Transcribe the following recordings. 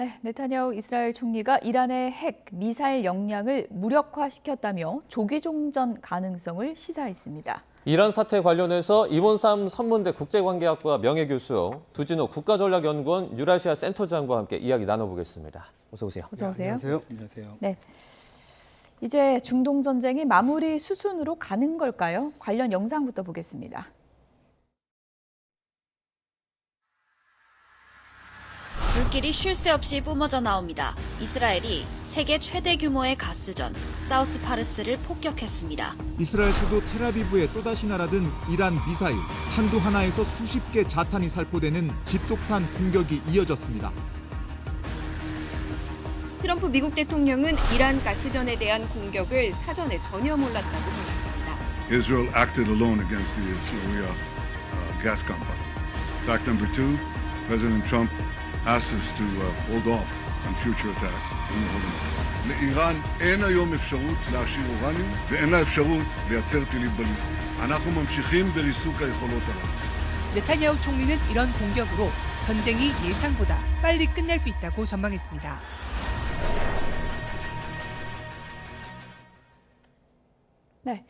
네, 네타냐후 이스라엘 총리가 이란의 핵, 미사일 역량을 무력화시켰다며 조기 종전 가능성을 시사했습니다. 이란 사태 관련해서 이원삼 선문대 국제관계학과 명예교수, 두진호 국가전략연구원 유라시아 센터장과 함께 이야기 나눠보겠습니다. 어서 오세요. 어서 오세요. 안녕하세요. 안녕하세요. 네. 이제 중동 전쟁이 마무리 수순으로 가는 걸까요? 관련 영상부터 보겠습니다. 불길이 쉴 새 없이 뿜어져 나옵니다. 이스라엘이 세계 최대 규모의 가스전 사우스 파르스를 폭격했습니다. 이스라엘 수도 텔아비브에 또다시 날아든 이란 미사일 한두 하나에서 수십 개 자탄이 살포되는 집속탄 공격이 이어졌습니다. 트럼프 미국 대통령은 이란 가스전에 대한 공격을 사전에 전혀 몰랐다고 밝혔습니다. Israel acted alone against the Syria gas company. Fact number two, President Trump asked us to hold off on future attacks in the Holocaust. לאיראן אין היום אפשרות להעשיר אורניום ואין לה אפשרות לייצר טילים בליסטיים. אנחנו ממשיכים בריסוק היכולות הללו. 네타냐후 총리는 이런 공격으로 전쟁이 예상보다 빨리 끝날 수 있다고 전망했습니다. 네.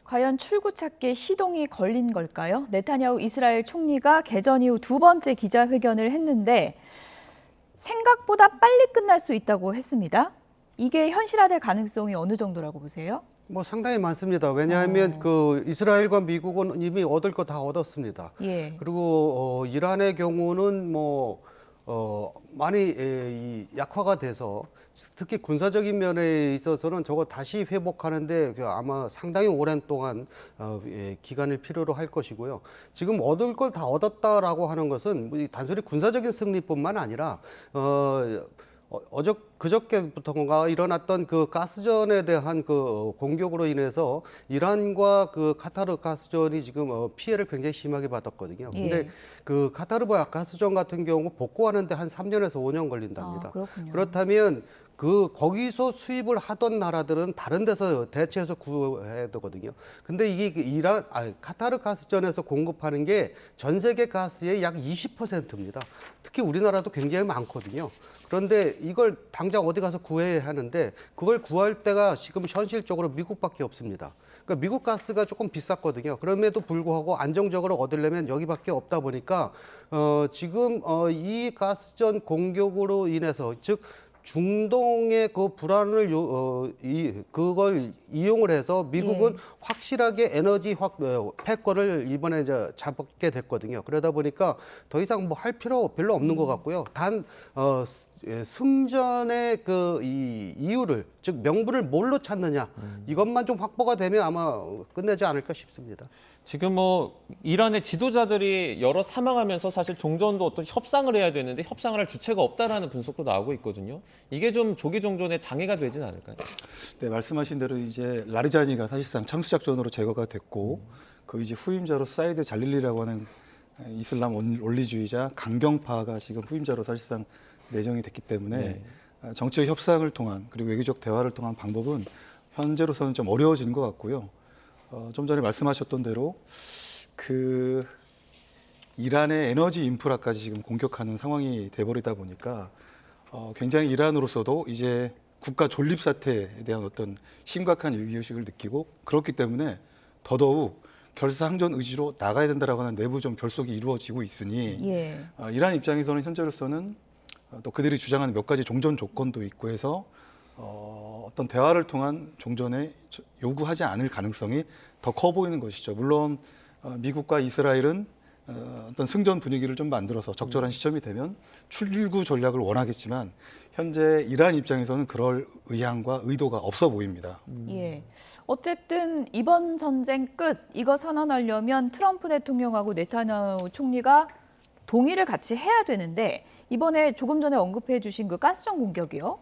과연 출구찾기에 시동이 걸린 걸까요? 네타냐후 이스라엘 총리가 개전 이후 두 번째 기자회견을 했는데 생각보다 빨리 끝날 수 있다고 했습니다. 이게 현실화될 가능성이 어느 정도라고 보세요? 상당히 많습니다. 왜냐하면 이스라엘과 미국은 이미 얻을 거 다 얻었습니다. 예. 그리고 이란의 경우는 많이 약화가 돼서 특히 군사적인 면에 있어서는 저거 다시 회복하는데 아마 상당히 오랜 동안 기간을 필요로 할 것이고요. 지금 얻을 걸 다 얻었다라고 하는 것은 단순히 군사적인 승리뿐만 아니라 그저께부터가 일어났던 그 가스전에 대한 그 공격으로 인해서 이란과 그 카타르 가스전이 지금 피해를 굉장히 심하게 받았거든요. 근데 예. 그 카타르 가스전 같은 경우 복구하는데 한 3년에서 5년 걸린답니다. 그렇군요. 그렇다면 거기서 수입을 하던 나라들은 다른 데서 대체해서 구해야 되거든요. 근데 이게 카타르 가스전에서 공급하는 게 전 세계 가스의 약 20%입니다. 특히 우리나라도 굉장히 많거든요. 그런데 이걸 당장 어디 가서 구해야 하는데 그걸 구할 때가 지금 현실적으로 미국밖에 없습니다. 그러니까 미국 가스가 조금 비쌌거든요. 그럼에도 불구하고 안정적으로 얻으려면 여기밖에 없다 보니까 지금 이 가스전 공격으로 인해서 즉 중동의 그 불안을 그걸 이용을 해서 미국은 확실하게 에너지 패권을 이번에 이제 잡게 됐거든요. 그러다 보니까 더 이상 할 필요 별로 없는 것 같고요. 단 승전의 이 이유를 즉 명분을 뭘로 찾느냐 이것만 좀 확보가 되면 아마 끝내지 않을까 싶습니다. 지금 이란의 지도자들이 여러 사망하면서 사실 종전도 어떤 협상을 해야 되는데 협상을 할 주체가 없다라는 분석도 나오고 있거든요. 이게 좀 조기 종전에 장애가 되진 않을까요? 네, 말씀하신 대로 이제 라르자니가 사실상 참수작전으로 제거가 됐고 그 이제 후임자로 사이드 잘릴리라고 하는 이슬람 원리주의자 강경파가 지금 후임자로 사실상 내정이 됐기 때문에 정치적 협상을 통한 그리고 외교적 대화를 통한 방법은 현재로서는 좀 어려워진 것 같고요. 좀 전에 말씀하셨던 대로 이란의 에너지 인프라까지 지금 공격하는 상황이 돼버리다 보니까 굉장히 이란으로서도 이제 국가 존립 사태에 대한 어떤 심각한 위기의식을 느끼고 그렇기 때문에 더더욱 결사항전 의지로 나가야 된다라고 하는 내부 좀 결속이 이루어지고 있으니 이란 입장에서는 현재로서는 또 그들이 주장하는 몇 가지 종전 조건도 있고 해서 어떤 대화를 통한 종전에 요구하지 않을 가능성이 더 커 보이는 것이죠. 물론 미국과 이스라엘은 어떤 승전 분위기를 좀 만들어서 적절한 시점이 되면 출구 전략을 원하겠지만 현재 이란 입장에서는 그럴 의향과 의도가 없어 보입니다. 예. 어쨌든 이번 전쟁 끝 이거 선언하려면 트럼프 대통령하고 네타냐후 총리가 동의를 같이 해야 되는데 이번에 조금 전에 언급해 주신 그 가스전 공격이요.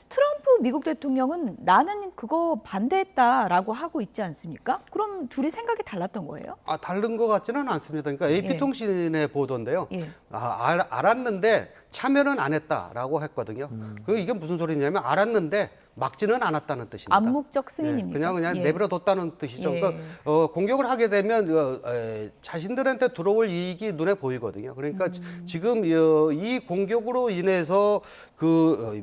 트럼프 트럼프 미국 대통령은 나는 그거 반대했다라고 하고 있지 않습니까? 그럼 둘이 생각이 달랐던 거예요? 다른 것 같지는 않습니다. 그러니까 AP통신의 보도인데요. 예. 알았는데 참여는 안 했다라고 했거든요. 그 이게 무슨 소리냐면 알았는데 막지는 않았다는 뜻입니다. 암묵적 승인입니까? 그냥 예. 내버려뒀다는 뜻이죠. 예. 그러니까 공격을 하게 되면 자신들한테 들어올 이익이 눈에 보이거든요. 그러니까 지금 이 공격으로 인해서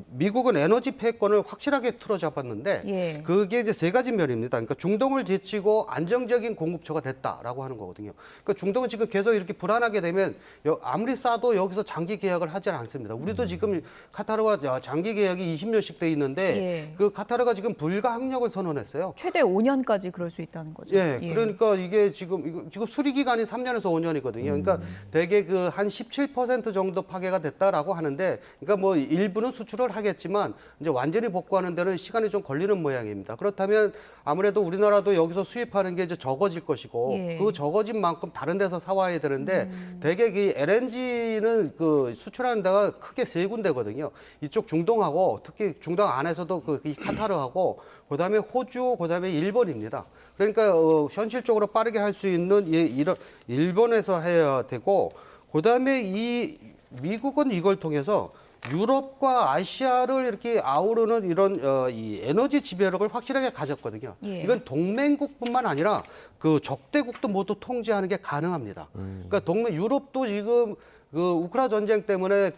미국은 에너지 패권을 확실하게 틀어잡았는데 예. 그게 이제 세 가지 면입니다. 그러니까 중동을 제치고 안정적인 공급처가 됐다라고 하는 거거든요. 그러니까 중동은 지금 계속 이렇게 불안하게 되면 아무리 싸도 여기서 장기 계약을 하지 않습니다. 우리도 지금 카타르와 장기 계약이 20년씩 돼 있는데 예. 그 카타르가 지금 불가항력을 선언했어요. 최대 5년까지 그럴 수 있다는 거죠. 예, 그러니까 이게 지금 수리 기간이 3년에서 5년이거든요. 그러니까 대개 한 17% 정도 파괴가 됐다라고 하는데, 그러니까 뭐 일부는 수출을 하겠지만 이제 완전히 복구하는 데는 시간이 좀 걸리는 모양입니다. 그렇다면 아무래도 우리나라도 여기서 수입하는 게 이제 적어질 것이고 예. 그 적어진 만큼 다른 데서 사와야 되는데 대개 그 LNG는 수출하는 데가 크게 세 군데거든요. 이쪽 중동하고 특히 중동 안에서도 이 카타르하고 그다음에 호주, 그다음에 일본입니다. 그러니까 현실적으로 빠르게 할 수 있는 이런 일본에서 해야 되고 그다음에 이 미국은 이걸 통해서 유럽과 아시아를 이렇게 아우르는 이런 이 에너지 지배력을 확실하게 가졌거든요. 예. 이건 동맹국뿐만 아니라 그 적대국도 모두 통제하는 게 가능합니다. 그러니까 유럽도 지금 우크라 전쟁 때문에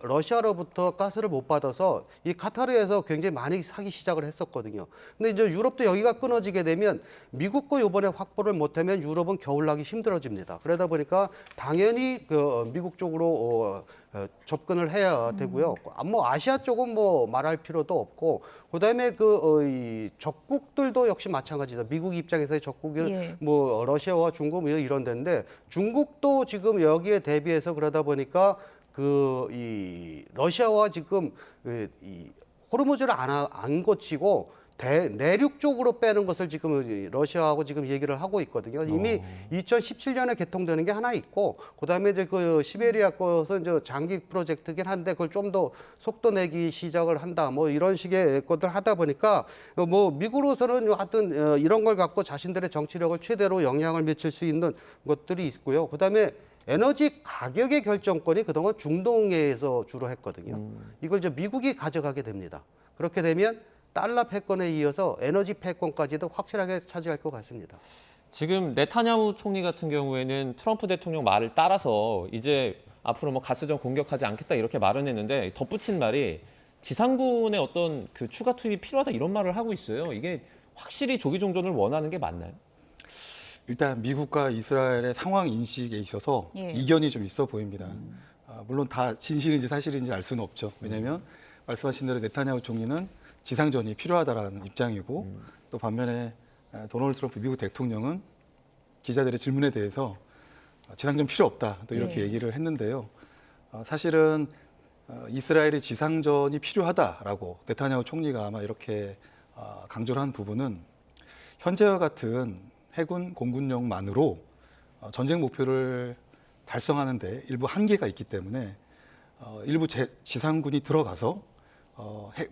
러시아로부터 가스를 못 받아서 이 카타르에서 굉장히 많이 사기 시작을 했었거든요. 근데 이제 유럽도 여기가 끊어지게 되면 미국 거 이번에 확보를 못하면 유럽은 겨울나기 힘들어집니다. 그러다 보니까 당연히 미국 쪽으로 접근을 해야 되고요. 뭐 아시아 쪽은 뭐 말할 필요도 없고, 그다음에 이 적국들도 역시 마찬가지다. 미국 입장에서의 적국이 예. 뭐 러시아와 중국 이런 데인데 중국도 지금 여기에 대비해서 그러다 보니까 이 러시아와 지금 이 호르무즈를 안 고치고 내륙 쪽으로 빼는 것을 지금 러시아하고 지금 얘기를 하고 있거든요. 이미 2017년에 개통되는 게 하나 있고, 그다음에 이제 시베리아 것은 이제 장기 프로젝트긴 한데 그걸 좀 더 속도 내기 시작을 한다. 뭐 이런 식의 것들 하다 보니까 뭐 미국으로서는 하여튼 이런 걸 갖고 자신들의 정치력을 최대로 영향을 미칠 수 있는 것들이 있고요. 그다음에 에너지 가격의 결정권이 그동안 중동에서 주로 했거든요. 이걸 이제 미국이 가져가게 됩니다. 그렇게 되면 달러 패권에 이어서 에너지 패권까지도 확실하게 차지할 것 같습니다. 지금 네타냐후 총리 같은 경우에는 트럼프 대통령 말을 따라서 이제 앞으로 뭐 가스전 공격하지 않겠다 이렇게 말은 했는데 덧붙인 말이 지상군의 어떤 추가 투입이 필요하다 이런 말을 하고 있어요. 이게 확실히 조기 종전을 원하는 게 맞나요? 일단 미국과 이스라엘의 상황 인식에 있어서 예. 이견이 좀 있어 보입니다. 물론 다 진실인지 사실인지 알 수는 없죠. 왜냐하면 말씀하신 대로 네타냐후 총리는 지상전이 필요하다라는 입장이고 또 반면에 도널드 트럼프 미국 대통령은 기자들의 질문에 대해서 지상전 필요 없다 또 이렇게 네. 얘기를 했는데요. 사실은 이스라엘이 지상전이 필요하다라고 네타냐후 총리가 아마 이렇게 강조를 한 부분은 현재와 같은 해군 공군력만으로 전쟁 목표를 달성하는데 일부 한계가 있기 때문에 일부 지상군이 들어가서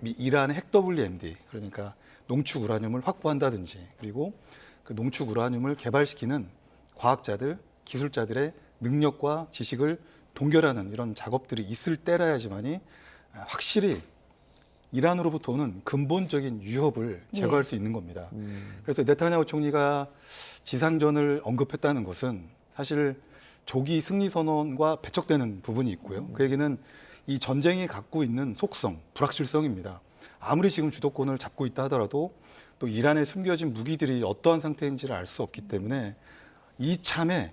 이란의 핵 WMD 그러니까 농축 우라늄을 확보한다든지 그리고 그 농축 우라늄을 개발시키는 과학자들, 기술자들의 능력과 지식을 동결하는 이런 작업들이 있을 때라야지만이 확실히 이란으로부터 오는 근본적인 위협을 제거할 수 있는 겁니다. 그래서 네타냐후 총리가 지상전을 언급했다는 것은 사실 조기 승리 선언과 배척되는 부분이 있고요. 그 얘기는 이 전쟁이 갖고 있는 속성, 불확실성입니다. 아무리 지금 주도권을 잡고 있다 하더라도 또 이란에 숨겨진 무기들이 어떠한 상태인지를 알 수 없기 때문에 이참에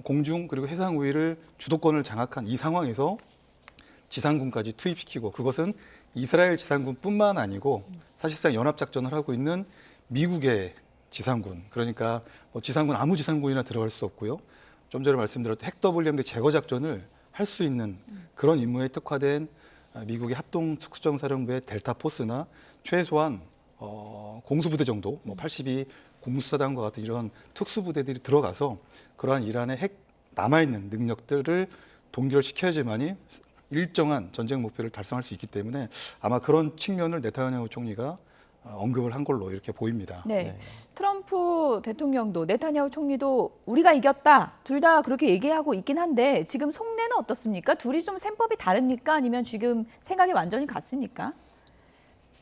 공중 그리고 해상 우위를 주도권을 장악한 이 상황에서 지상군까지 투입시키고 그것은 이스라엘 지상군뿐만 아니고 사실상 연합작전을 하고 있는 미국의 지상군 그러니까 뭐 지상군 아무 지상군이나 들어갈 수 없고요. 좀 전에 말씀드렸던 핵 WMD 제거 작전을 할 수 있는 그런 임무에 특화된 미국의 합동특수정사령부의 델타 포스나 최소한 공수부대 정도, 뭐 82 공수사단과 같은 이런 특수부대들이 들어가서 그러한 이란의 핵 남아있는 능력들을 동결시켜야지만이 일정한 전쟁 목표를 달성할 수 있기 때문에 아마 그런 측면을 네타냐후 총리가 언급을 한 걸로 이렇게 보입니다. 네. 네. 트럼프 대통령도 네타냐후 총리도 우리가 이겼다. 둘 다 그렇게 얘기하고 있긴 한데 지금 속내는 어떻습니까? 둘이 좀 셈법이 다릅니까? 아니면 지금 생각이 완전히 같습니까?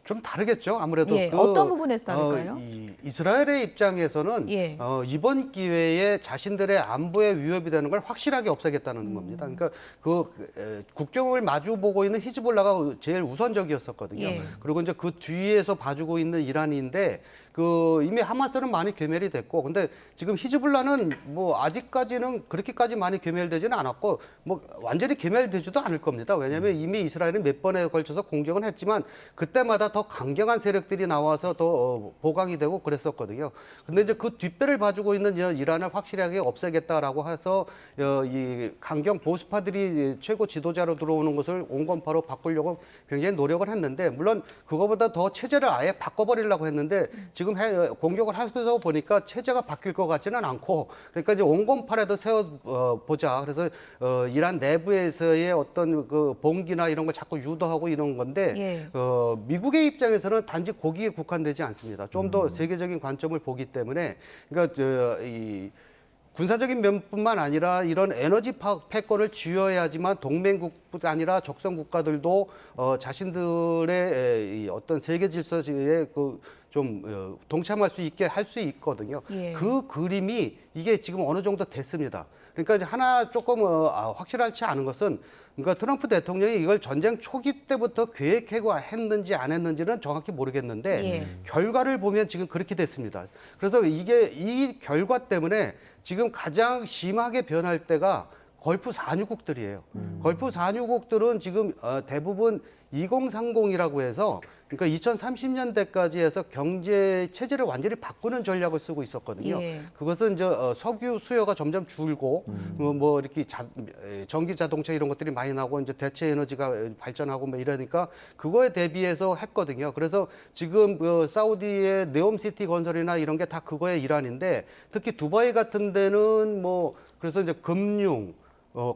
좀 다르겠죠. 아무래도 예, 어떤 부분에서 다를까요? 이스라엘의 입장에서는 예. 이번 기회에 자신들의 안보에 위협이 되는 걸 확실하게 없애겠다는 겁니다. 그러니까 국경을 마주보고 있는 히즈볼라가 제일 우선적이었었거든요. 예. 그리고 이제 그 뒤에서 봐주고 있는 이란인데 이미 하마스는 많이 괴멸이 됐고, 근데 지금 히즈볼라는 뭐 아직까지는 그렇게까지 많이 괴멸되지는 않았고, 뭐 완전히 괴멸되지도 않을 겁니다. 왜냐하면 이미 이스라엘은 몇 번에 걸쳐서 공격은 했지만 그때마다 더 강경한 세력들이 나와서 더 보강이 되고 그랬었거든요. 근데 이제 그 뒷배를 봐주고 있는 이란을 확실하게 없애겠다라고 해서 이 강경 보수파들이 최고 지도자로 들어오는 것을 온건파로 바꾸려고 굉장히 노력을 했는데, 물론 그거보다 더 체제를 아예 바꿔버리려고 했는데 지금 공격을 하면서 보니까 체제가 바뀔 것 같지는 않고, 그러니까 이제 온건파라도 세워보자. 그래서 이란 내부에서의 어떤 그 봉기나 이런 걸 자꾸 유도하고 이런 건데, 예. 미국의 입장에서는 단지 거기에 국한되지 않습니다. 좀 더 세계적인 관점을 보기 때문에, 그러니까 이 군사적인 면뿐만 아니라 이런 에너지 패권을 쥐어야지만 동맹국뿐 아니라 적성 국가들도 자신들의 이 어떤 세계 질서에 좀 동참할 수 있게 할 수 있거든요. 예. 그 그림이 이게 지금 어느 정도 됐습니다. 그러니까 이제 하나 조금 확실하지 않은 것은, 그러니까 트럼프 대통령이 이걸 전쟁 초기 때부터 계획하고 했는지 안 했는지는 정확히 모르겠는데 예. 결과를 보면 지금 그렇게 됐습니다. 그래서 이 결과 때문에 지금 가장 심하게 변할 때가 걸프 산유국들이에요. 걸프 산유국들은 지금 대부분 2030이라고 해서, 그러니까 2030년대까지 해서 경제 체제를 완전히 바꾸는 전략을 쓰고 있었거든요. 예. 그것은 이제 석유 수요가 점점 줄고 뭐 이렇게 전기 자동차 이런 것들이 많이 나고 이제 대체 에너지가 발전하고 뭐 이러니까 그거에 대비해서 했거든요. 그래서 지금 사우디의 네옴시티 건설이나 이런 게 다 그거의 일환인데, 특히 두바이 같은 데는 뭐 그래서 이제 금융,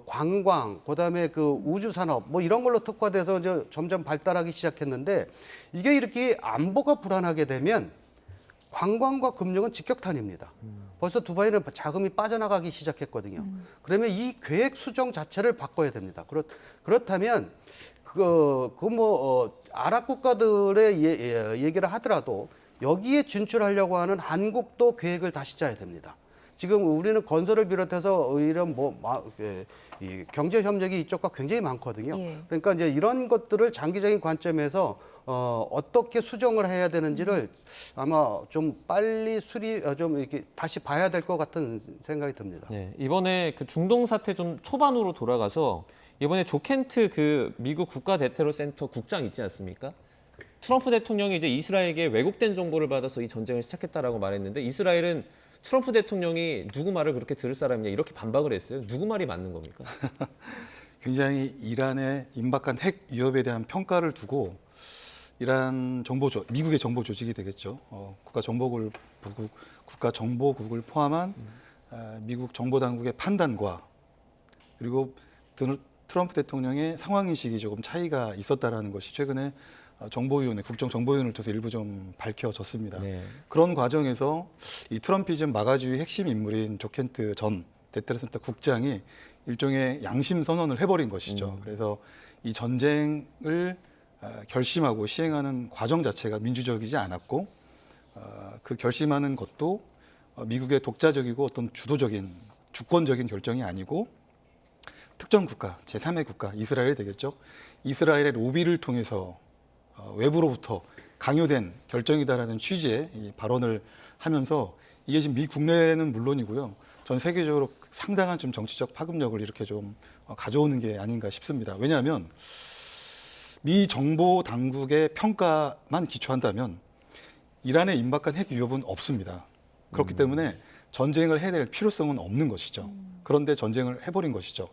관광, 그다음에 그 우주 산업 뭐 이런 걸로 특화돼서 이제 점점 발달하기 시작했는데, 이게 이렇게 안보가 불안하게 되면 관광과 금융은 직격탄입니다. 벌써 두바이는 자금이 빠져나가기 시작했거든요. 그러면 이 계획 수정 자체를 바꿔야 됩니다. 그렇다면 아랍 국가들의 얘기를 하더라도 여기에 진출하려고 하는 한국도 계획을 다시 짜야 됩니다. 지금 우리는 건설을 비롯해서 이런 이 경제 협력이 이쪽과 굉장히 많거든요. 예. 그러니까 이제 이런 것들을 장기적인 관점에서 어떻게 수정을 해야 되는지를 아마 좀 빨리 좀 이렇게 다시 봐야 될 것 같은 생각이 듭니다. 네, 이번에 그 중동 사태 좀 초반으로 돌아가서 이번에 조켄트 그 미국 국가대테러센터 국장 있지 않습니까? 트럼프 대통령이 이제 이스라엘에게 왜곡된 정보를 받아서 이 전쟁을 시작했다라고 말했는데, 이스라엘은 트럼프 대통령이 누구 말을 그렇게 들을 사람이냐 이렇게 반박을 했어요. 누구 말이 맞는 겁니까? 굉장히 이란의 임박한 핵 위협에 대한 평가를 두고 미국의 정보 조직이 되겠죠. 국가정보국을 포함한 미국 정보당국의 판단과, 그리고 트럼프 대통령의 상황인식이 조금 차이가 있었다라는 것이 최근에 국정정보위원회를 통해서 일부 좀 밝혀졌습니다. 네. 그런 과정에서 이 트럼피즘 마가주의 핵심 인물인 조켄트 전 대테러센터 국장이 일종의 양심 선언을 해버린 것이죠. 그래서 이 전쟁을 결심하고 시행하는 과정 자체가 민주적이지 않았고, 그 결심하는 것도 미국의 독자적이고 어떤 주권적인 결정이 아니고 특정 국가, 제3의 국가, 이스라엘이 되겠죠. 이스라엘의 로비를 통해서 외부로부터 강요된 결정이다라는 취지의 이 발언을 하면서, 이게 지금 미 국내는 물론이고요, 전 세계적으로 상당한 좀 정치적 파급력을 이렇게 좀 가져오는 게 아닌가 싶습니다. 왜냐하면 미 정보 당국의 평가만 기초한다면 이란에 임박한 핵 위협은 없습니다. 그렇기 때문에 전쟁을 해야 될 필요성은 없는 것이죠. 그런데 전쟁을 해버린 것이죠.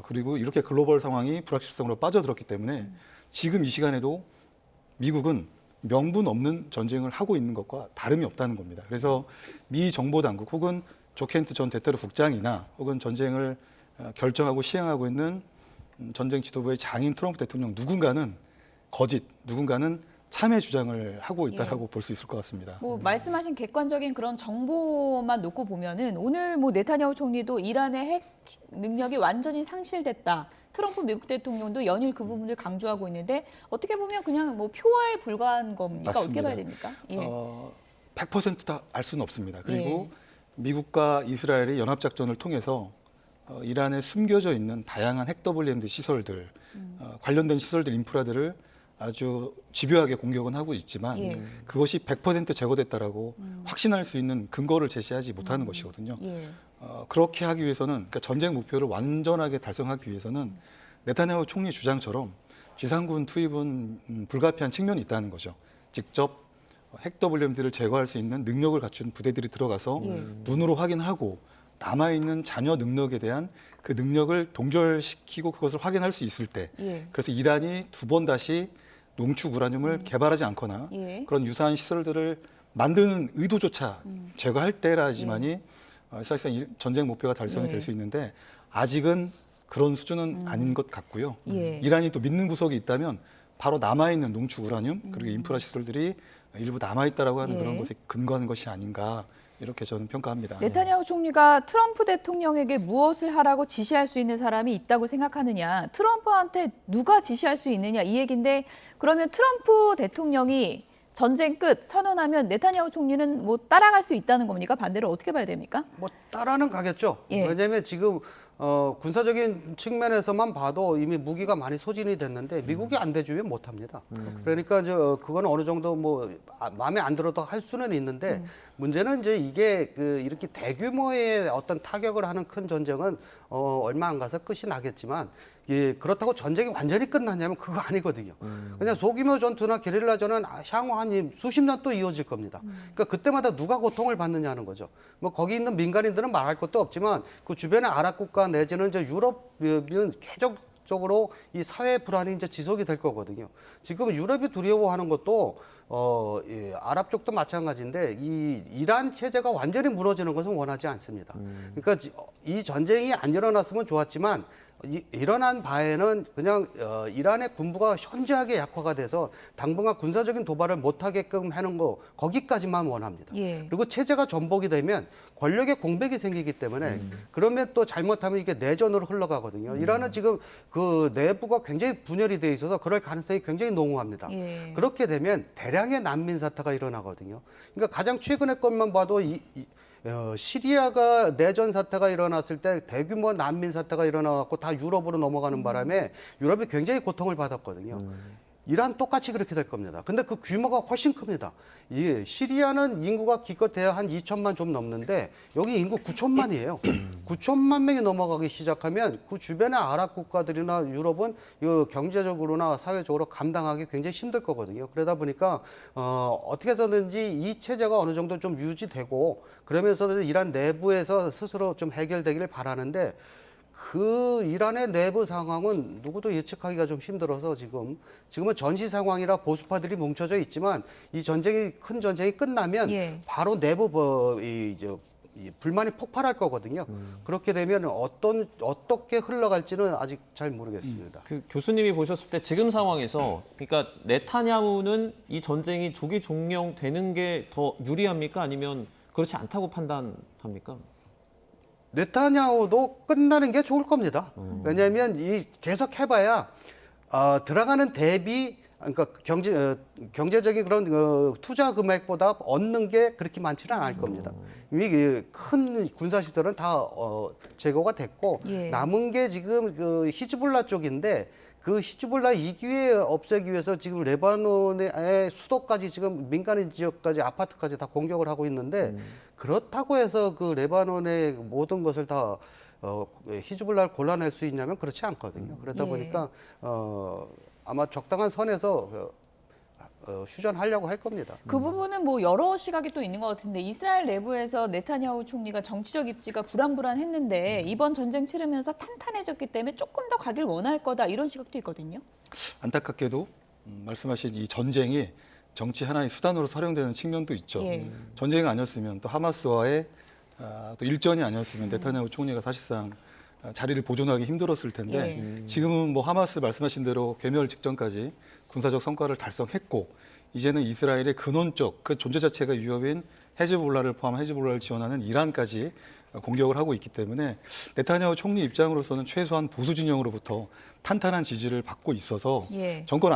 그리고 이렇게 글로벌 상황이 불확실성으로 빠져들었기 때문에 지금 이 시간에도 미국은 명분 없는 전쟁을 하고 있는 것과 다름이 없다는 겁니다. 그래서 미 정보 당국 혹은 조켄트 전 대테러 국장이나 혹은 전쟁을 결정하고 시행하고 있는 전쟁 지도부의 장인 트럼프 대통령 누군가는 거짓, 누군가는 참회 주장을 하고 있다라고 볼 수 있을 것 같습니다. 뭐 말씀하신 객관적인 그런 정보만 놓고 보면은 오늘 뭐 네타냐후 총리도 이란의 핵 능력이 완전히 상실됐다. 트럼프 미국 대통령도 연일 그 부분을 강조하고 있는데 어떻게 보면 그냥 뭐 표화에 불과한 겁니까? 맞습니다. 어떻게 봐야 됩니까? 예. 100% 다 알 수는 없습니다. 그리고 예. 미국과 이스라엘이 연합작전을 통해서 이란에 숨겨져 있는 다양한 핵 WMD 시설들, 관련된 시설들, 인프라들을 아주 집요하게 공격은 하고 있지만 예. 그것이 100% 제거됐다라고 확신할 수 있는 근거를 제시하지 못하는 것이거든요. 예. 그렇게 하기 위해서는, 그러니까 전쟁 목표를 완전하게 달성하기 위해서는 네타냐후 총리 주장처럼 지상군 투입은 불가피한 측면이 있다는 거죠. 직접 핵 WMD를 제거할 수 있는 능력을 갖춘 부대들이 들어가서 눈으로 확인하고 남아있는 잔여 능력에 대한 그 능력을 동결시키고 그것을 확인할 수 있을 때, 예. 그래서 이란이 두 번 다시 농축 우라늄을 개발하지 않거나 예. 그런 유사한 시설들을 만드는 의도조차 제거할 때라지만이 사실상 이 전쟁 목표가 달성이 될 수 있는데 아직은 그런 수준은 아닌 것 같고요. 예. 이란이 또 믿는 구석이 있다면 바로 남아있는 농축 우라늄 그리고 인프라 시설들이 일부 남아있다라고 하는 예. 그런 것에 근거하는 것이 아닌가 이렇게 저는 평가합니다. 네타냐후 총리가 트럼프 대통령에게 무엇을 하라고 지시할 수 있는 사람이 있다고 생각하느냐, 트럼프한테 누가 지시할 수 있느냐 이 얘기인데 그러면 트럼프 대통령이 전쟁 끝 선언하면 네타냐후 총리는 뭐 따라갈 수 있다는 겁니까? 반대로 어떻게 봐야 됩니까? 뭐 따라는 가겠죠. 예. 왜냐하면 지금 군사적인 측면에서만 봐도 이미 무기가 많이 소진이 됐는데 미국이 안 대주면 못합니다. 그러니까 그건 어느 정도 뭐 마음에 안 들어도 할 수는 있는데 문제는 이제 이게 이렇게 대규모의 어떤 타격을 하는 큰 전쟁은 얼마 안 가서 끝이 나겠지만 예, 그렇다고 전쟁이 완전히 끝났냐면 그거 아니거든요. 그냥 소규모 전투나 게릴라전은 향후 한 수십 년 또 이어질 겁니다. 그러니까 그때마다 누가 고통을 받느냐는 거죠. 뭐 거기 있는 민간인들은 말할 것도 없지만 그 주변의 아랍 국가 내지는 이제 유럽은 계속적으로 이 사회 불안이 이제 지속이 될 거거든요. 지금 유럽이 두려워하는 것도 예, 아랍 쪽도 마찬가지인데 이 이란 체제가 완전히 무너지는 것은 원하지 않습니다. 그러니까 이 전쟁이 안 일어났으면 좋았지만 일어난 바에는 그냥 이란의 군부가 현저하게 약화가 돼서 당분간 군사적인 도발을 못하게끔 하는 거 거기까지만 원합니다. 예. 그리고 체제가 전복이 되면 권력의 공백이 생기기 때문에 그러면 또 잘못하면 이게 내전으로 흘러가거든요. 이란은 지금 그 내부가 굉장히 분열이 돼 있어서 그럴 가능성이 굉장히 농후합니다. 예. 그렇게 되면 대량의 난민 사태가 일어나거든요. 그러니까 가장 최근의 것만 봐도 시리아가 내전 사태가 일어났을 때 대규모 난민 사태가 일어나갖고 다 유럽으로 넘어가는 바람에 유럽이 굉장히 고통을 받았거든요. 이란 똑같이 그렇게 될 겁니다. 근데 그 규모가 훨씬 큽니다. 이 시리아는 인구가 기껏해야 한 2천만 좀 넘는데 여기 인구 9천만이에요. 9천만 명이 넘어가기 시작하면 그 주변의 아랍 국가들이나 유럽은 이 경제적으로나 사회적으로 감당하기 굉장히 힘들 거거든요. 그러다 보니까 어떻게 해서든지 이 체제가 어느 정도 좀 유지되고 그러면서 이란 내부에서 스스로 좀 해결되기를 바라는데 그 이란의 내부 상황은 누구도 예측하기가 좀 힘들어서 지금은 전시 상황이라 보수파들이 뭉쳐져 있지만 이 큰 전쟁이 끝나면 예. 바로 내부 이 불만이 폭발할 거거든요. 그렇게 되면 어떻게 흘러갈지는 아직 잘 모르겠습니다. 그 교수님이 보셨을 때 지금 상황에서 그러니까 네타냐후는 이 전쟁이 조기 종료되는 게 더 유리합니까? 아니면 그렇지 않다고 판단합니까? 네타냐후도 끝나는 게 좋을 겁니다. 왜냐하면 계속 해봐야 들어가는 대비 그러니까 경제적인 그런 투자 금액보다 얻는 게 그렇게 많지는 않을 겁니다. 이미 큰 군사 시설은 다 제거가 됐고 예. 남은 게 지금 그 히즈볼라 쪽인데 그 히즈볼라 2기에 없애기 위해서 지금 레바논의 수도까지 지금 민간인 지역까지 아파트까지 다 공격을 하고 있는데 그렇다고 해서 그 레바논의 모든 것을 다 히즈볼라를 골라낼 수 있냐면 그렇지 않거든요. 그러다 예. 보니까 아마 적당한 선에서 휴전하려고 할 겁니다. 그 부분은 뭐 여러 시각이 또 있는 것 같은데 이스라엘 내부에서 네타냐후 총리가 정치적 입지가 불안불안했는데 이번 전쟁 치르면서 탄탄해졌기 때문에 조금 더 가길 원할 거다 이런 시각도 있거든요. 안타깝게도 말씀하신 이 전쟁이 정치 하나의 수단으로 활용되는 측면도 있죠. 예. 전쟁이 아니었으면 또 하마스와의 또 일전이 아니었으면 네타냐후 총리가 사실상 자리를 보존하기 힘들었을 텐데 지금은 뭐 하마스 말씀하신 대로 괴멸 직전까지 군사적 성과를 달성했고 이제는 이스라엘의 근원적 그 존재 자체가 위협인 헤즈볼라를 포함한 헤즈볼라를 지원하는 이란까지 공격을 하고 있기 때문에 네타냐후 총리 입장으로서는 최소한 보수 진영으로부터 탄탄한 지지를 받고 있어서 정권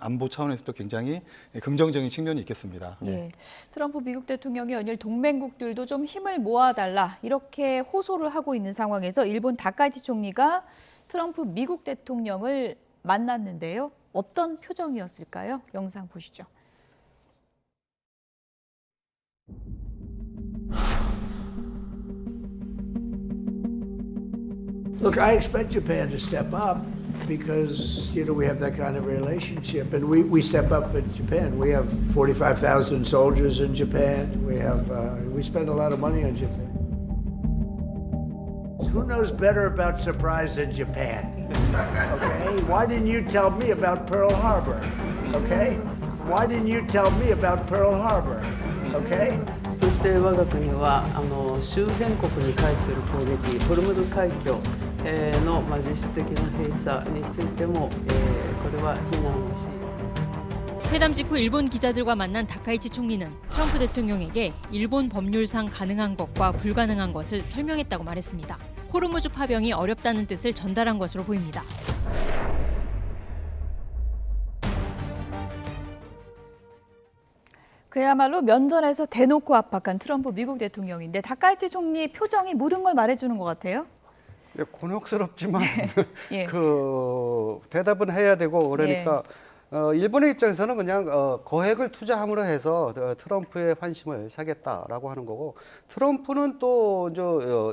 안보 차원에서도 굉장히 긍정적인 측면이 있겠습니다. 트럼프 미국 대통령이 연일 동맹국들도 좀 힘을 모아달라 이렇게 호소를 하고 있는 상황에서 일본 다카이치 총리가 트럼프 미국 대통령을 만났는데요. 어떤 표정이었을까요? 영상 보시죠. Look, I expect Japan to step up because, we have that kind of relationship. And we step up for Japan. We have 45,000 soldiers in Japan. We spend a lot of money on Japan. Who knows better about surprise than Japan? Okay? Why didn't you tell me about Pearl Harbor? Okay? Why didn't you tell me about Pearl Harbor? Okay? そして我が国は周辺国に対する攻撃、ホルムズ海峡の実質的な閉鎖についてもこれは非難をし。 회담 직후 일본 기자들과 만난 다카이치 총리는 트럼프 대통령에게 일본 법률상 가능한 것과 불가능한 것을 설명했다고 말했습니다. 호르무즈 파병이 어렵다는 뜻을 전달한 것으로 보입니다. 그야말로 면전에서 대놓고 압박한 트럼프 미국 대통령인데 다카이치 총리 표정이 모든 걸 말해주는 것 같아요. 곤혹스럽지만 그 대답은 해야 되고 그러니까 일본의 입장에서는 그냥 거액을 투자함으로 해서 트럼프의 환심을 사겠다라고 하는 거고 트럼프는 또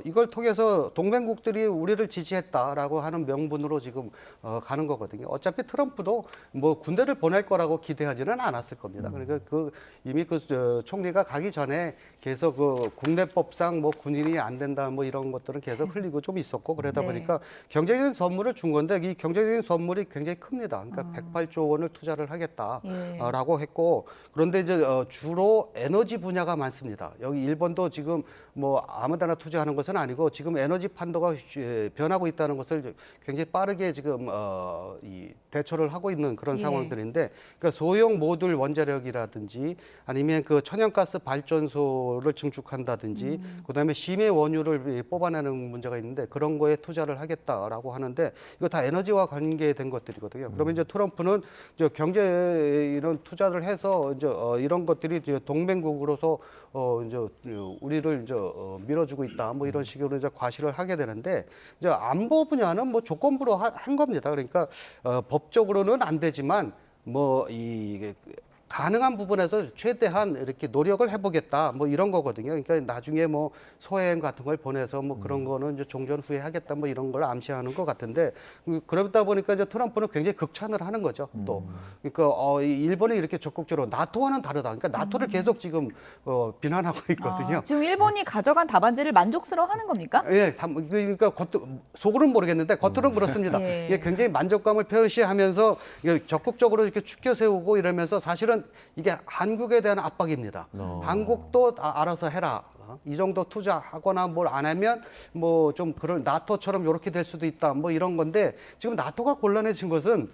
이걸 통해서 동맹국들이 우리를 지지했다라고 하는 명분으로 지금 가는 거거든요. 어차피 트럼프도 뭐 군대를 보낼 거라고 기대하지는 않았을 겁니다. 그러니까 이미 총리가 가기 전에 계속 국내법상 뭐 군인이 안 된다 뭐 이런 것들은 계속 흘리고 좀 있었고 그러다 보니까 경제적인 선물을 준 건데 이 경제적인 선물이 굉장히 큽니다. 그러니까 108조 원을 투자를 하겠다라고 했고 그런데 이제 주로 에너지 분야가 많습니다. 여기 일본도 지금 뭐 아무데나 투자하는 것은 아니고 지금 에너지 판도가 변하고 있다는 것을 굉장히 빠르게 지금 이 대처를 하고 있는 그런 상황들인데 그러니까 소형 모듈 원자력이라든지 아니면 그 천연가스 발전소를 증축한다든지 그다음에 심해 원유를 뽑아내는 문제가 있는데 그런 거에 투자를 하겠다라고 하는데 이거 다 에너지와 관계된 것들이거든요. 그러면 이제 트럼프는 경제 이런 투자를 해서 이제 이런 것들이 이제 동맹국으로서 이제 우리를 이제 밀어주고 있다 뭐 이런 식으로 이제 과시를 하게 되는데 이제 안보 분야는 뭐 조건부로 한 겁니다. 그러니까 법적으로는 안 되지만 뭐 이 가능한 부분에서 최대한 이렇게 노력을 해보겠다 뭐 이런 거거든요. 그러니까 나중에 뭐 소행 같은 걸 보내서 뭐 그런 거는 이제 종전 후에 하겠다 뭐 이런 걸 암시하는 것 같은데 그러다 보니까 이제 트럼프는 굉장히 극찬을 하는 거죠. 또 그러니까 일본이 이렇게 적극적으로 나토와는 다르다. 그러니까 나토를 계속 지금 비난하고 있거든요. 지금 일본이 가져간 답안지를 만족스러워하는 겁니까? 예, 그러니까 속으로는 모르겠는데 겉으로는 그렇습니다. 이게 굉장히 만족감을 표시하면서 적극적으로 이렇게 추켜 세우고 이러면서 사실은 이게 한국에 대한 압박입니다. 한국도 알아서 해라. 이 정도 투자하거나 뭘 안 하면 뭐 좀 그런 나토처럼 이렇게 될 수도 있다. 뭐 이런 건데 지금 나토가 곤란해진 것은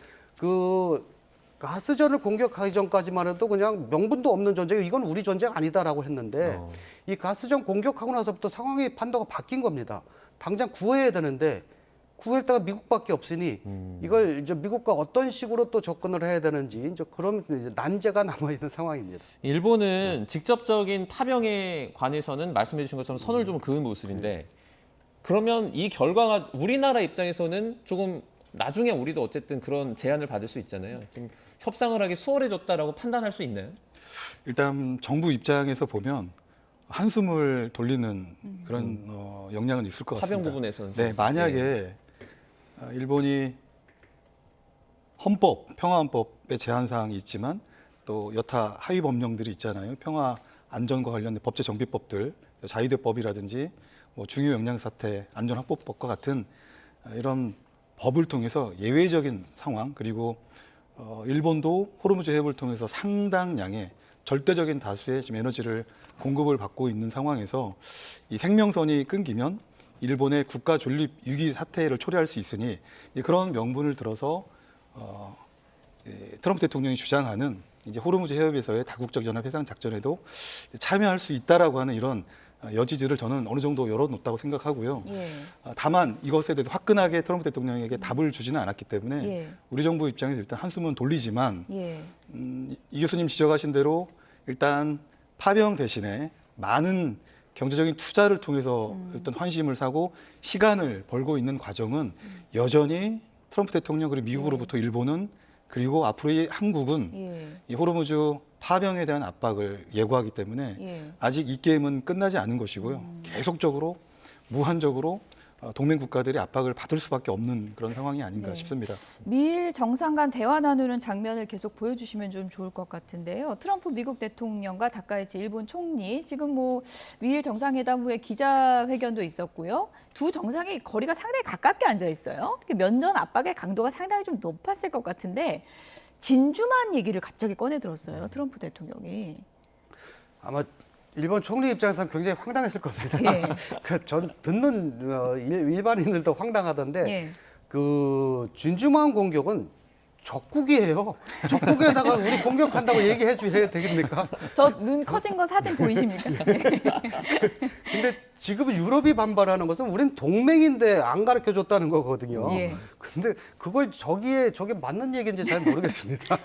가스전을 공격하기 전까지만 해도 그냥 명분도 없는 전쟁, 이건 우리 전쟁 아니다라고 했는데 이 가스전 공격하고 나서부터 상황의 판도가 바뀐 겁니다. 당장 구해야 되는데 구할 데가 미국밖에 없으니 이걸 이제 미국과 어떤 식으로 또 접근을 해야 되는지 이제 그런 난제가 남아 있는 상황입니다. 일본은 직접적인 파병에 관해서는 말씀해 주신 것처럼 선을 좀 그은 모습인데 그러면 이 결과가 우리나라 입장에서는 조금 나중에 우리도 어쨌든 그런 제안을 받을 수 있잖아요. 좀 협상을 하기 수월해졌다라고 판단할 수 있나요? 일단 정부 입장에서 보면 한숨을 돌리는 그런 역량은 있을 것 같습니다. 파병 부분에서는. 네, 만약에 일본이 평화헌법의 제한사항이 있지만 또 여타 하위 법령들이 있잖아요. 평화 안전과 관련된 법제 정비법들, 자위대법이라든지 뭐 중요 역량사태 안전확보법과 같은 이런 법을 통해서 예외적인 상황 그리고 일본도 호르무즈 해협을 통해서 상당량의 절대적인 다수의 지금 에너지를 공급을 받고 있는 상황에서 이 생명선이 끊기면 일본의 국가 존립 위기 사태를 초래할 수 있으니 그런 명분을 들어서 트럼프 대통령이 주장하는 이제 호르무즈 해협에서의 다국적 연합 해상 작전에도 참여할 수 있다라고 하는 이런 여지들을 저는 어느 정도 열어놓았다고 생각하고요. 예. 다만 이것에 대해서 화끈하게 트럼프 대통령에게 답을 주지는 않았기 때문에 예. 우리 정부 입장에서 일단 한숨은 돌리지만 예. 이 교수님 지적하신 대로 일단 파병 대신에 많은 경제적인 투자를 통해서 어떤 환심을 사고 시간을 벌고 있는 과정은 여전히 트럼프 대통령 그리고 미국으로부터 일본은 그리고 앞으로 이 한국은 이 호르무즈 파병에 대한 압박을 예고하기 때문에 아직 이 게임은 끝나지 않은 것이고요. 계속적으로 무한적으로 동맹 국가들이 압박을 받을 수밖에 없는 그런 상황이 아닌가 싶습니다. 미일 정상 간 대화 나누는 장면을 계속 보여주시면 좀 좋을 것 같은데요. 트럼프 미국 대통령과 다카이치 일본 총리, 지금 뭐 미일 정상회담 후에 기자회견도 있었고요. 두 정상이 거리가 상당히 가깝게 앉아 있어요. 면전 압박의 강도가 상당히 좀 높았을 것 같은데 진주만 얘기를 갑자기 꺼내 들었어요. 트럼프 대통령이. 아마 일본 총리 입장에서는 굉장히 황당했을 겁니다. 예. 전 듣는 일반인들도 황당하던데 예. 그 진주만 공격은 적국이에요. 적국에다가 우리 공격한다고 얘기해 줘야 되겠습니까? 저 눈 커진 거 사진 보이십니까? 근데 지금 유럽이 반발하는 것은 우린 동맹인데 안 가르쳐 줬다는 거거든요. 예. 근데 그걸 저게 맞는 얘기인지 잘 모르겠습니다.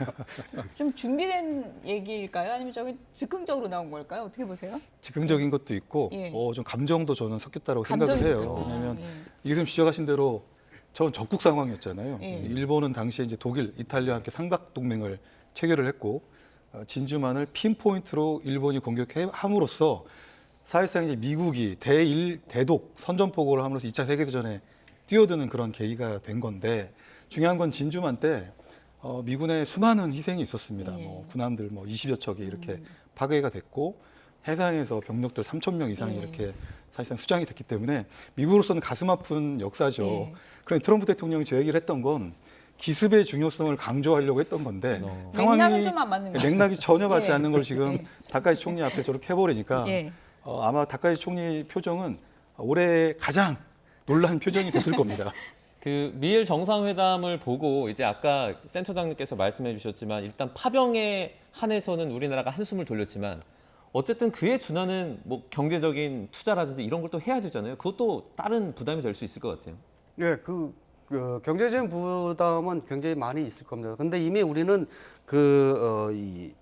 좀 준비된 얘기일까요? 아니면 저기 즉흥적으로 나온 걸까요? 어떻게 보세요? 즉흥적인 것도 있고 예. 좀 감정도 저는 섞였다고 감정이 생각을 해요. 섞였다. 왜냐하면 예. 이 교수님 지적하신 대로 전 적국 상황이었잖아요. 예. 일본은 당시에 이제 독일, 이탈리아와 함께 삼각 동맹을 체결을 했고 진주만을 핀포인트로 일본이 공격함으로써 사실상 이제 미국이 대독 선전포고를 함으로써 2차 세계대전에 뛰어드는 그런 계기가 된 건데 중요한 건 진주만 때 미군의 수많은 희생이 있었습니다. 뭐 군함들 20여 척이 이렇게 파괴가 됐고 해상에서 병력들 3,000명 이상이 이렇게 사실상 수장이 됐기 때문에 미국으로서는 가슴 아픈 역사죠. 그런데 트럼프 대통령이 저 얘기를 했던 건 기습의 중요성을 강조하려고 했던 건데 맥락은 좀 안 맞는 거예요. 맥락이 전혀 맞지 예. 않는 걸 지금 다카이치 총리 앞에 저렇게 해버리니까 예. 아마 다카이치 총리 표정은 올해 가장 놀란 표정이 됐을 겁니다. 그 미일 정상회담을 보고 이제 아까 센터장님께서 말씀해 주셨지만 일단 파병에 한해서는 우리나라가 한숨을 돌렸지만 어쨌든 그에 준하는 뭐 경제적인 투자라든지 이런 걸 또 해야 되잖아요. 그것도 다른 부담이 될 수 있을 것 같아요. 네, 그 경제적인 부담은 굉장히 많이 있을 겁니다. 근데 이미 우리는 이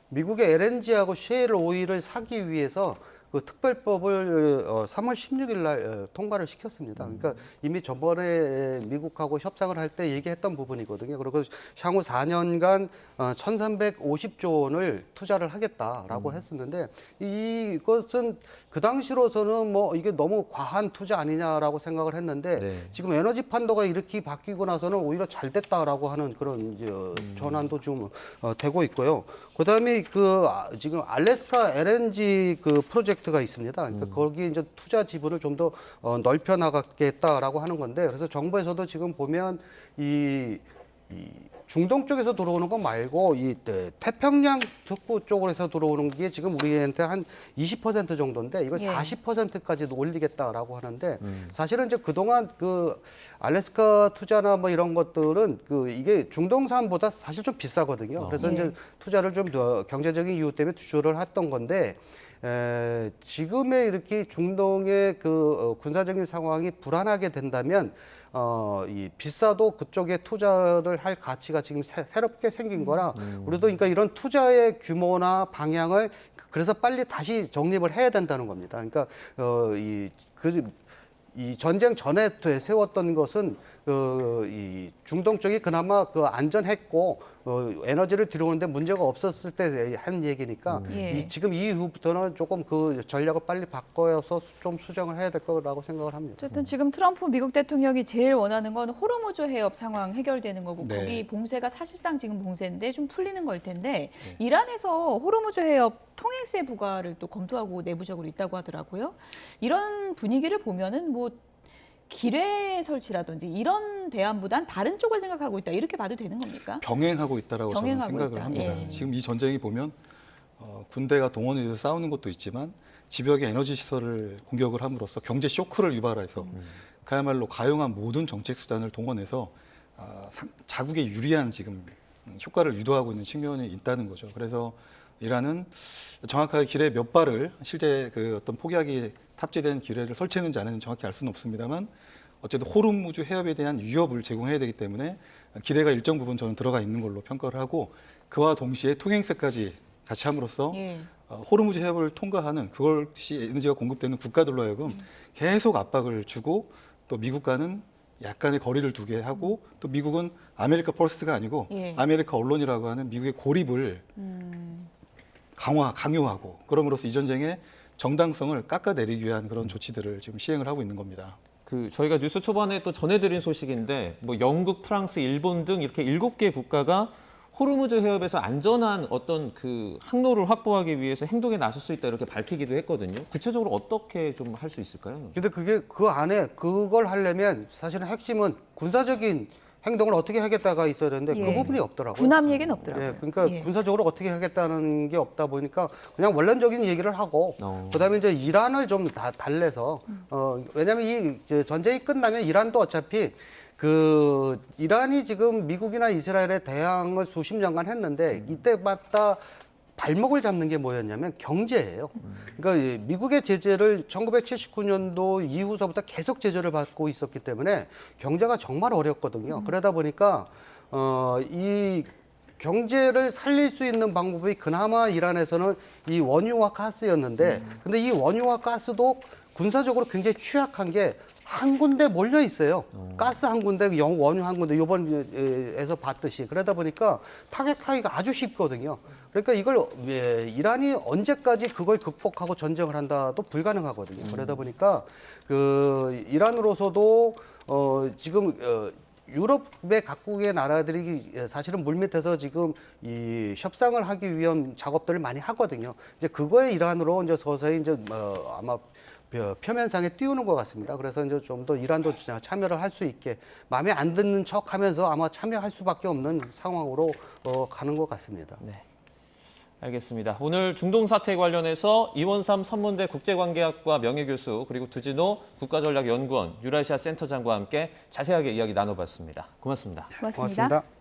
미국의 LNG하고 셰일 오일을 사기 위해서 그 특별법을 3월 16일 날 통과를 시켰습니다. 그러니까 이미 저번에 미국하고 협상을 할 때 얘기했던 부분이거든요. 그리고 향후 4년간 1,350조 원을 투자를 하겠다라고 했었는데 이것은 그 당시로서는 뭐 이게 너무 과한 투자 아니냐라고 생각을 했는데 지금 에너지 판도가 이렇게 바뀌고 나서는 오히려 잘 됐다라고 하는 그런 이제 전환도 좀 되고 있고요. 그다음에 지금 알래스카 LNG 그 프로젝트가 있습니다. 그러니까 거기 이제 투자 지분을 좀 더 넓혀 나가겠다라고 하는 건데 그래서 정부에서도 지금 보면 이 중동 쪽에서 들어오는 거 말고 이 태평양 북부 쪽으로서 들어오는 게 지금 우리한테 한 20% 정도인데 이걸 40%까지 올리겠다라고 하는데 사실은 이제 그동안 그 알래스카 투자나 뭐 이런 것들은 이게 중동산보다 사실 좀 비싸거든요. 그래서 이제 투자를 좀 더 경제적인 이유 때문에 투자를 했던 건데 지금의 이렇게 중동의 군사적인 상황이 불안하게 된다면 이 비싸도 그쪽에 투자를 할 가치가 지금 새롭게 생긴 거라 우리도 그러니까 이런 투자의 규모나 방향을 그래서 빨리 다시 정립을 해야 된다는 겁니다. 그러니까 이 전쟁 전에 세웠던 것은 이 중동 쪽이 그나마 안전했고 에너지를 들여오는데 문제가 없었을 때 한 얘기니까 지금 이후부터는 조금 그 전략을 빨리 바꿔서 좀 수정을 해야 될 거라고 생각을 합니다. 어쨌든 지금 트럼프 미국 대통령이 제일 원하는 건 호르무즈 해협 상황 해결되는 거고 거기 봉쇄가 사실상 지금 봉쇄인데 좀 풀리는 걸 텐데 이란에서 호르무즈 해협 통행세 부과를 또 검토하고 내부적으로 있다고 하더라고요. 이런 분위기를 보면은 뭐 기뢰 설치라든지 이런 대안보단 다른 쪽을 생각하고 있다 이렇게 봐도 되는 겁니까? 병행하고 있다라고 저는 생각을 있다. 합니다. 지금 이 전쟁이 보면 군대가 동원이 돼서 싸우는 것도 있지만 지역의 에너지 시설을 공격을 함으로써 경제 쇼크를 유발해서 그야말로 가용한 모든 정책 수단을 동원해서 자국에 유리한 지금 효과를 유도하고 있는 측면이 있다는 거죠. 그래서 이란은 정확하게 기뢰 몇 발을 실제 그 어떤 폭약이 탑재된 기뢰를 설치했는지 안 했는지 정확히 알 수는 없습니다만 어쨌든 호르무즈 해협에 대한 위협을 제공해야 되기 때문에 기뢰가 일정 부분 저는 들어가 있는 걸로 평가를 하고 그와 동시에 통행세까지 같이 함으로써 호르무즈 해협을 통과하는 그것이 에너지가 공급되는 국가들로 하여금 계속 압박을 주고 또 미국과는 약간의 거리를 두게 하고 또 미국은 아메리카 퍼스트가 아니고 아메리카 언론이라고 하는 미국의 고립을 강요하고 그럼으로써 이 전쟁의 정당성을 깎아내리기 위한 그런 조치들을 지금 시행을 하고 있는 겁니다. 저희가 뉴스 초반에 또 전해드린 소식인데 뭐 영국, 프랑스, 일본 등 이렇게 7개 국가가 호르무즈 해협에서 안전한 어떤 그 항로를 확보하기 위해서 행동에 나설 수 있다 이렇게 밝히기도 했거든요. 구체적으로 어떻게 좀 할 수 있을까요? 근데 그게 그 안에 그걸 하려면 사실은 핵심은 군사적인 행동을 어떻게 하겠다가 있어야 되는데 그 부분이 없더라고요. 군함 얘기는 없더라고요. 그러니까 군사적으로 어떻게 하겠다는 게 없다 보니까 그냥 원론적인 얘기를 하고 그다음에 이제 이란을 좀 다 달래서 왜냐하면 이 전쟁이 끝나면 이란도 어차피 그 이란이 지금 미국이나 이스라엘에 대항을 수십 년간 했는데 이때마다 발목을 잡는 게 뭐였냐면 경제예요. 그러니까 미국의 제재를 1979년도 이후서부터 계속 제재를 받고 있었기 때문에 경제가 정말 어렵거든요. 그러다 보니까 이 경제를 살릴 수 있는 방법이 그나마 이란에서는 이 원유와 가스였는데 근데 이 원유와 가스도 군사적으로 굉장히 취약한 게 한 군데 몰려 있어요. 가스 한 군데, 원유 한 군데, 이번에서 봤듯이. 그러다 보니까 타격하기가 아주 쉽거든요. 그러니까 이걸 이란이 언제까지 그걸 극복하고 전쟁을 한다도 불가능하거든요. 그러다 보니까 그 이란으로서도 지금 유럽의 각국의 나라들이 사실은 물밑에서 지금 이 협상을 하기 위한 작업들을 많이 하거든요. 이제 그거에 일환으로 이제 서서히 이제 아마 표면상에 띄우는 것 같습니다. 그래서 이제 좀 더 이란도 참여를 할 수 있게 마음에 안 드는 척하면서 아마 참여할 수밖에 없는 상황으로 가는 것 같습니다. 네, 알겠습니다. 오늘 중동 사태 관련해서 이원삼 선문대 국제관계학과 명예교수 그리고 두진호 국가전략연구원 유라시아 센터장과 함께 자세하게 이야기 나눠봤습니다. 고맙습니다. 고맙습니다.